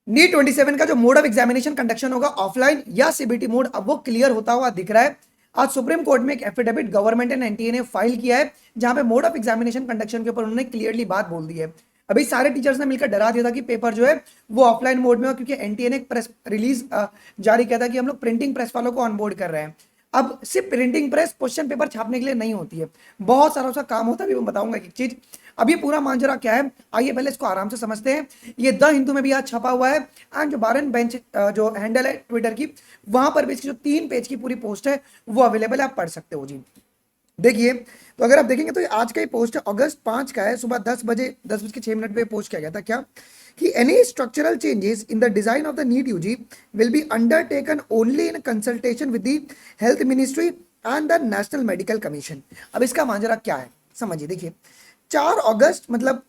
NEET 27 का जो mode of examination conduction होगा ऑफलाइन या सीबीटी मोड, अब वो क्लियर होता हुआ दिख रहा है। आज सुप्रीम कोर्ट में एक एफिडेविट गवर्नमेंट एंड एनटीए ने फाइल किया है, जहां पे मोड ऑफ एग्जामिनेशन कंडक्शन के ऊपर उन्होंने क्लियरली बात बोल दी है। अभी सारे टीचर्स ने मिलकर डरा दिया था कि पेपर जो है वो ऑफलाइन मोड में हो, क्योंकि एनटीए ने एक प्रेस रिलीज जारी किया था कि हम लोग प्रिंटिंग प्रेस वालों को ऑनबोर्ड कर रहे हैं। अब सिर्फ प्रिंटिंग प्रेस क्वेश्चन पेपर छापने के लिए नहीं होती है, बहुत सारा उसका काम होता है। अभी मैं बताऊंगा एक चीज। अब ये पूरा मांजरा क्या है, आइए पहले इसको आराम से समझते हैं। ये द हिंदू में भी आज छपा हुआ है, एंड जो बारन बेंच जो हैंडल है ट्विटर की, वहां पर भी इसकी जो 3 पेज की पूरी पोस्ट है वो अवेलेबल है, आप पढ़ सकते हो जी। देखिए, तो अगर आप देखेंगे तो ये आज का ही पोस्ट है, अगस्त 5 का है, सुबह 10 बजे पे पोस्ट किया गया था। क्या कि any structural changes in the design of the NEET UG will be undertaken only in consultation with the health ministry and the national medical commission. अब इसका मांजरा क्या है समझिए। देखिए, 4 अगस्त मतलब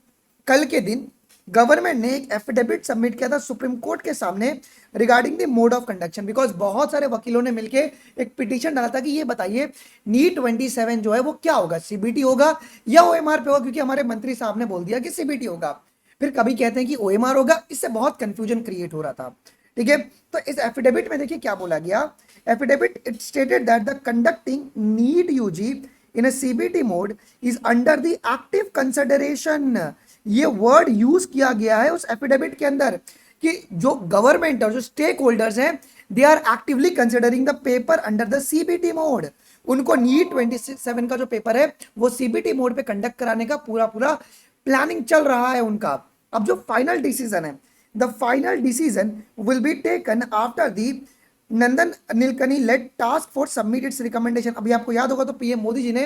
कल के दिन गवर्नमेंट ने एक एफिडेविट सबमिट किया था सुप्रीम कोर्ट के सामने regarding the mode of conduction, because बहुत सारे वकीलों ने मिलकर एक पिटीशन डाला था कि ये बताइए नीट 27 जो है वो क्या होगा, सीबीटी होगा या ओएमआर पे होगा, क्योंकि हमारे मंत्री साहब ने बोल दिया कि सीबीटी होगा, फिर कभी कहते हैं कि ओएमआर होगा। इससे बहुत कंफ्यूजन क्रिएट हो रहा था। ठीक है, तो इस एफिडेविट में देखिए क्या बोला गया। Affidavit it stated that the conducting NEET UG in a CBT mode is under the active consideration. ये वर्ड यूज किया गया है उस एफिडेविट के अंदर कि जो गवर्नमेंट और जो स्टेक होल्डर्स हैं they are actively considering the paper under the CBT mode. उनको नीट 27 का जो पेपर है वो सीबीटी मोड पे कंडक्ट कराने का पूरा पूरा प्लानिंग चल रहा है उनका। अब जो फाइनल डिसीजन है, the final decision will be taken after the Nandan Nilekani led task force submit its recommendation. अभी आपको याद होगा तो पीएम मोदी जी ने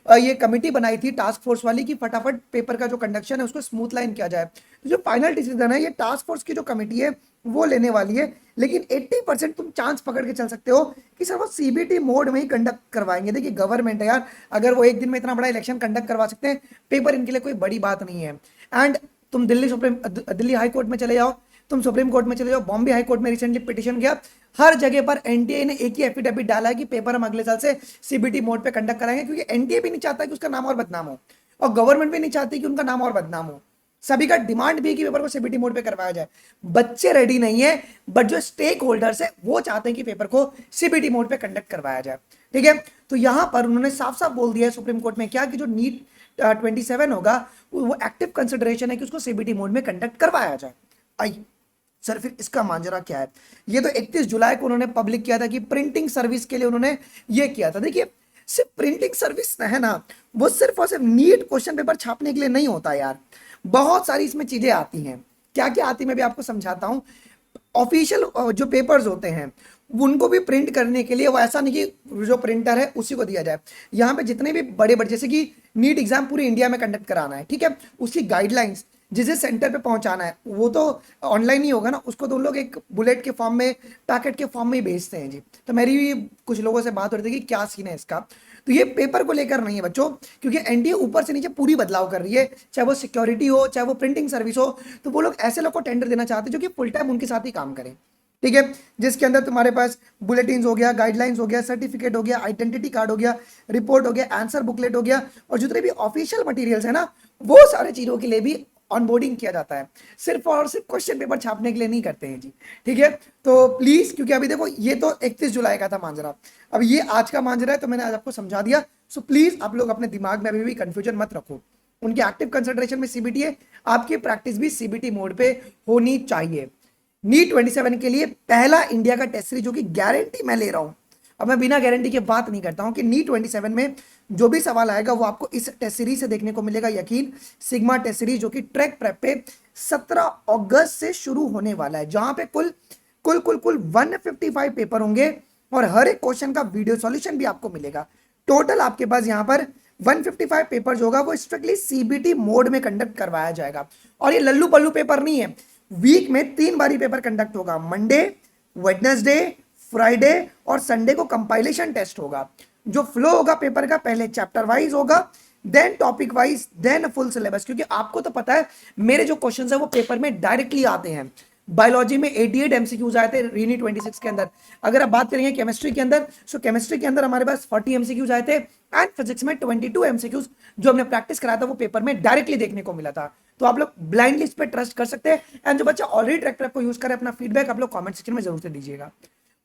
ये कमेटी बनाई थी टास्क फोर्स वाली कि फटाफट पेपर का जो कंडक्शन है उसको स्मूथ लाइन किया जाए। तो जो फाइनल डिसीजन है ये टास्क फोर्स की जो कमेटी है वो लेने वाली है, लेकिन 80% तुम चांस पकड़ के चल सकते हो कि सर वो सीबीटी मोड में ही कंडक्ट करवाएंगे। देखिए गवर्नमेंट है यार, अगर वो एक दिन में इतना बड़ा इलेक्शन कंडक्ट करवा सकते हैं, पेपर इनके लिए कोई बड़ी बात नहीं है। एंड तुम दिल्ली हाई कोर्ट में चले जाओ, तुम सुप्रीम कोर्ट में चले जाओ, बॉम्बे हाई कोर्ट में रिसेंटली पिटीशन गया, हर जगह पर एनटीए ने एक ही एफिडेविट डाला है कि पेपर हम अगले साल से सीबीटी मोड पे कंडक्ट कराएंगे, क्योंकि एनटीए भी नहीं चाहता कि उसका नाम और बदनाम हो और गवर्नमेंट भी नहीं चाहती कि उनका नाम और बदनाम हो। सभी का डिमांड भी है कि पेपर को सीबीटी मोड पे करवाया जाए। बच्चे रेडी नहीं है, बट जो स्टेक होल्डर्स है वो चाहते हैं कि पेपर को सीबीटी मोड पे कंडक्ट करवाया जाए। ठीक है, तो यहां पर उन्होंने साफ साफ बोल दिया है सुप्रीम कोर्ट में क्या कि जो नीट 27 होगा वो एक्टिव कंसिडरेशन है कि उसको सीबीटी मोड में कंडक्ट करवाया जाए। आई सर फिर इसका मांजरा क्या है। ये तो 31 जुलाई को उन्होंने पब्लिक किया था कि प्रिंटिंग सर्विस के लिए उन्होंने ये किया था। देखिए सिर्फ प्रिंटिंग सर्विस है ना, वो सिर्फ और सिर्फ नीट क्वेश्चन पेपर छापने के लिए नहीं होता यार, बहुत सारी इसमें चीजें आती हैं। क्या क्या आती मैं भी आपको समझाता हूँ। ऑफिशियल जो पेपर्स होते हैं उनको भी प्रिंट करने के लिए वो ऐसा नहीं कि जो प्रिंटर है उसी को दिया जाए। यहाँ पे जितने भी बड़े बड़े जैसे कि नीट एग्जाम पूरे इंडिया में कंडक्ट कराना है, ठीक है, उसकी गाइडलाइंस जिसे सेंटर पे पहुंचाना है वो तो ऑनलाइन ही होगा ना, उसको तो उन लोग एक बुलेट के फॉर्म में पैकेट के फॉर्म में ही भेजते हैं जी। तो मेरी भी कुछ लोगों से बात हो रही थी कि क्या सीन है इसका। तो ये पेपर को लेकर नहीं है बच्चों, क्योंकि एनडीए ऊपर से नीचे पूरी बदलाव कर रही है, चाहे वो सिक्योरिटी हो चाहे वो प्रिंटिंग सर्विस हो, तो वो लोग ऐसे लोग को टेंडर देना चाहते हैं जो कि फुल टाइम उनके साथ ही काम करें। ठीक है, जिसके अंदर तुम्हारे पास बुलेटिन हो गया, गाइडलाइंस हो गया, सर्टिफिकेट हो गया, आइडेंटिटी कार्ड हो गया, रिपोर्ट हो गया, आंसर बुकलेट हो गया, और जितने भी ऑफिशियल मटेरियल्स है ना वो सारे चीजों के लिए भी ऑनबोर्डिंग किया जाता है। सिर्फ और सिर्फ क्वेश्चन पेपर छापने के लिए नहीं करते हैं जी। ठीक है, तो प्लीज, क्योंकि अभी देखो ये तो 31 जुलाई का था मांजरा, अब ये आज का मांजरा है तो मैंने आज आपको समझा दिया। सो प्लीज आप लोग अपने दिमाग में अभी भी कंफ्यूजन मत रखो। उनके एक्टिव कंसंट्रेशन में सीबीटी है, आपकी प्रैक्टिस भी सीबीटी मोड पे होनी चाहिए। नीट 27 के लिए पहला इंडिया का टेस्ट सीरीज जो कि गारंटी मैं ले रहा हूं, अब मैं बिना गारंटी के बात नहीं करता हूं कि नीट 27 में जो भी सवाल आएगा वो आपको इस टेस्ट सीरीज से देखने को मिलेगा। यकीन, सिग्मा टेस्ट सीरीज जो कि ट्रैक प्रेप पे 17 अगस्त से शुरू होने वाला है, जहां पे कुल कुल कुल कुल 155 पेपर होंगे और हर एक क्वेश्चन का वीडियो सॉल्यूशन भी आपको मिलेगा। टोटल आपके पास यहाँ पर 155 पेपर जो होगा वो स्ट्रिक्टली सीबीटी मोड में कंडक्ट करवाया जाएगा। और ये लल्लू पल्लू पेपर नहीं है, वीक में 3 बारी पेपर कंडक्ट होगा, मंडे, वेडनेसडे, फ्राइडे और संडे को कंपाइलेशन टेस्ट होगा। जो फ्लो होगा पेपर का, पहले चैप्टर वाइज होगा, then topic wise, then full syllabus, क्योंकि आपको तो पता है मेरे जो क्वेश्चंस है वो पेपर में डायरेक्टली आते हैं। बायोलॉजी में 88 एमसीक्यूज आए थे रीनी 26 के अंदर। अगर आप बात करेंगे केमिस्ट्री के अंदर, सो केमिस्ट्री के अंदर हमारे पास 40 एमसीक्यूज आए थे, एंड फिजिक्स में 22 एमसीक्यूज जो हमने प्रैक्टिस कराया था वो पेपर में डायरेक्टली देखने को मिला था। तो आप लोग ब्लाइंडली इस पर ट्रस्ट कर सकते हैं। एंड जो बच्चा ऑलरेडी ट्रैक प्रेप को यूज करे, अपना फीडबैक आप लोग कमेंट सेक्शन में जरूर से दीजिएगा।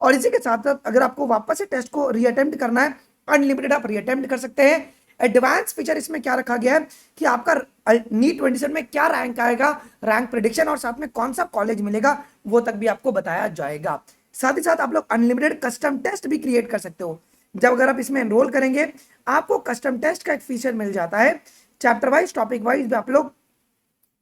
और इसी के साथ साथ अगर आपको वापस से टेस्ट को रीअटेम्प्ट करना है, अनलिमिटेड आप रीअटेम्प्ट कर सकते हैं। एडवांस फीचर इसमें क्या रखा गया है कि आपका नीट 27 में क्या रैंक आएगा, रैंक प्रेडिक्शन और साथ में कौन सा कॉलेज मिलेगा वो तक भी आपको बताया जाएगा। साथ ही साथ आप लोग अनलिमिटेड कस्टम टेस्ट भी क्रिएट कर सकते हो। जब अगर आप इसमें एनरोल करेंगे आपको कस्टम टेस्ट का एक फीचर मिल जाता है। चैप्टर वाइज, टॉपिक वाइज भी आप लोग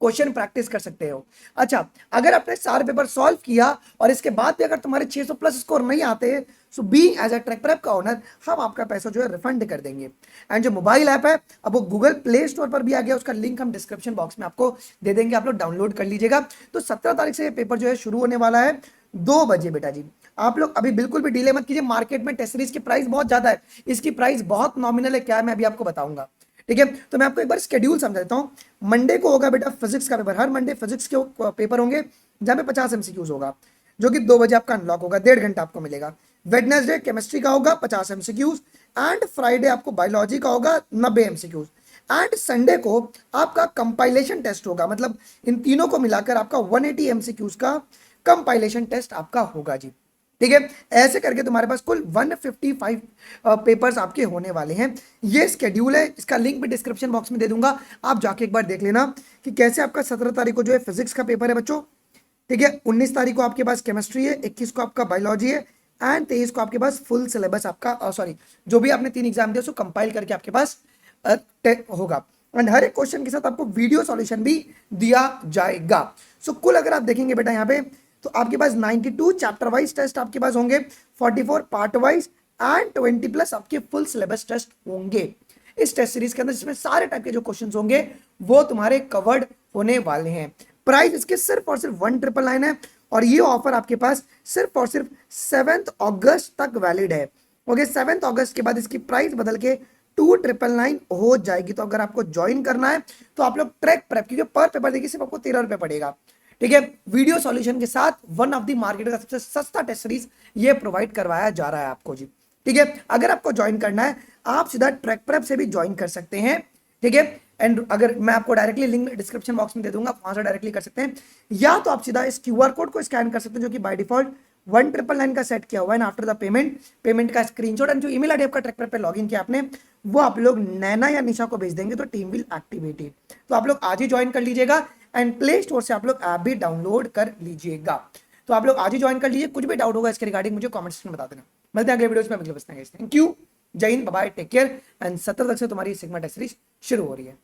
क्वेश्चन प्रैक्टिस कर सकते हो। अच्छा, अगर आपने सारे पेपर सॉल्व किया और इसके बाद भी अगर तुम्हारे 600 प्लस स्कोर नहीं आते, so being as a track prep का ओनर हम आपका पैसा जो है रिफंड कर देंगे। एंड जो मोबाइल ऐप है अब वो गूगल प्ले स्टोर पर भी आ गया, उसका लिंक हम डिस्क्रिप्शन बॉक्स में आपको दे देंगे, आप लोग डाउनलोड कर लीजिएगा। तो 17 तारीख से ये पेपर जो है शुरू होने वाला है 2 बजे बेटा जी। आप लोग अभी बिल्कुल भी डिले मत कीजिए। मार्केट में टेस्ट सीरीज की प्राइस बहुत ज्यादा है, इसकी प्राइस बहुत नॉमिनल है, क्या है मैं अभी आपको बताऊंगा। ठीक है, तो मैं आपको एक बार शेड्यूल समझा देता हूँ। मंडे को होगा बेटा फिजिक्स का पेपर, हर मंडे फिजिक्स के पेपर होंगे जहां पे 50 एमसीक्यूज होगा, जो कि 2 बजे आपका अनलॉक होगा, 1.5 घंटा आपको मिलेगा। वेडनेसडे केमिस्ट्री का होगा 50 एमसीक्यूज, एंड फ्राइडे आपको बायोलॉजी का होगा 90 एमसीक्यूज, एंड संडे को आपका कंपाइलेशन टेस्ट होगा। मतलब इन तीनों को मिलाकर आपका 180 एमसीक्यूज का कंपाइलेशन टेस्ट आपका होगा जी। ठीक है, ऐसे करके तुम्हारे पास कुल 155 पेपर्स आपके होने वाले हैं। ये स्केड्यूल है, इसका लिंक भी डिस्क्रिप्शन बॉक्स में दे दूंगा, आप जाके एक बार देख लेना कि कैसे आपका 17 तारीख को जो है फिजिक्स का पेपर है बच्चों। ठीक है, 19 तारीख को आपके पास केमिस्ट्री है, 21 को आपका बायोलॉजी है, एंड 23 को आपके पास फुल सिलेबस आपका सॉरी जो भी आपने 3 एग्जाम दिए उसको कंपाइल करके आपके पास होगा। एंड हर एक क्वेश्चन के साथ आपको वीडियो सॉल्यूशन भी दिया जाएगा। सो कुल अगर आप देखेंगे बेटा यहाँ पे तो आपके पास 92 चैप्टर वाइज टेस्ट आपके पास होंगे, 44 पार्ट वाइज, एंड 20 प्लस आपके फुल सिलेबस टेस्ट होंगे इस टेस्ट सीरीज के अंदर, जिसमें सारे टाइप के जो क्वेश्चंस होंगे वो तुम्हारे कवर्ड होने वाले हैं। प्राइस इसके सिर्फ और सिर्फ 1999 है, और ये ऑफर आपके पास सिर्फ और सिर्फ 7 अगस्त तक वैलिड है। ओके, 7 अगस्त के बाद इसकी प्राइस बदल के 2999 हो जाएगी। तो अगर आपको ज्वाइन करना है तो आप लोग ट्रैक प्रेप, क्योंकि पर पेपर देखिए सिर्फ आपको 13 रुपए पड़ेगा। ठीक है, वीडियो सॉल्यूशन के साथ वन ऑफ द मार्केट का सबसे सस्ता टेस्ट सीरीज ये प्रोवाइड करवाया जा रहा है आपको जी। ठीक है, अगर आपको ज्वाइन करना है आप सीधा ट्रैक प्रेप से भी ज्वाइन कर सकते हैं। ठीक है, एंड अगर मैं आपको डायरेक्टली लिंक डिस्क्रिप्शन बॉक्स में दे दूंगा, वहां से डायरेक्टली कर सकते हैं, या तो आप सीधा इस क्यूआर कोड को स्कैन कर सकते हैं जो कि बाय डिफॉल्ट 1999 का सेट किया हुआ है। आफ्टर द पेमेंट का स्क्रीनशॉट एंड जो ईमेल आईडी आपका ट्रैक प्रेप पे लॉगिन किया आपने, वो आप लोग नैना या निशा को भेज देंगे तो टीम विल एक्टिवेट इट। तो आप लोग आज ही ज्वाइन कर लीजिएगा, एंड प्ले स्टोर से आप लोग ऐप भी डाउनलोड कर लीजिएगा। तो आप लोग आज ही ज्वाइन कर लीजिए। कुछ भी डाउट होगा इसके रिगार्डिंग मुझे कमेंट सेक्शन में बता देना। मिलते हैं अगले वीडियोस में, अगले बसते हैं। Thank you, Jai Hind, bye, take care. And 17 तक से तुम्हारी सिग्मा टेस्ट सीरीज शुरू हो रही है।